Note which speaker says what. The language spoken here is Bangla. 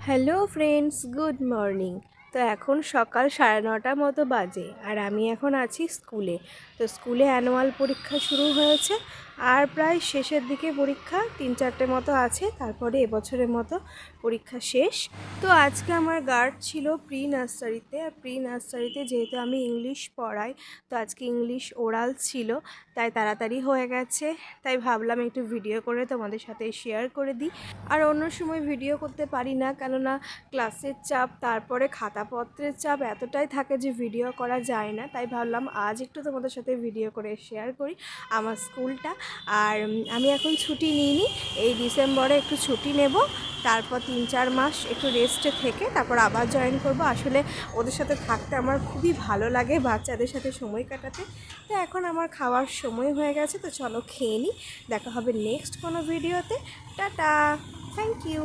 Speaker 1: Hello friends, good morning. তো এখন সকাল 9:30 মতো বাজে আর আমি এখন আছি স্কুলে। তো স্কুলে অ্যানুয়াল পরীক্ষা শুরু হয়েছে আর প্রায় শেষের দিকে পরীক্ষা 3-4টে মতো আছে, তারপরে এবছরের মতো পরীক্ষা শেষ। তো আজকে আমার গার্ড ছিল প্রি নার্সারিতে, আর প্রি নার্সারিতে যেহেতু আমি ইংলিশ পড়াই, তো আজকে ইংলিশ ওরাল ছিল, তাই তাড়াতাড়ি হয়ে গেছে। তাই ভাবলাম একটু ভিডিও করে তোমাদের সাথে শেয়ার করে দিই। আর অন্য সময় ভিডিও করতে পারি না, কেননা ক্লাসের চাপ, তারপরে খাতাপত্রের চাপ এতটাই থাকে যে ভিডিও করা যায় না। তাই ভাবলাম আজ একটু তোমাদের সাথে ভিডিও করে শেয়ার করি আমার স্কুলটা। আর আমি এখন ছুটি নিইনি, এই ডিসেম্বরে একটু ছুটি নেব, তারপর 3-4 মাস একটু রেস্টে থেকে তারপর আবার জয়েন করব। আসলে ওদের সাথে থাকতে আমার খুবই ভালো লাগে, বাচ্চাদের সাথে সময় কাটাতে। তো এখন আমার খাওয়ার সময় হয়ে গেছে, তো চলো খেয়ে নিই। দেখা হবে নেক্সট কোনো ভিডিওতে। Tata, thank you.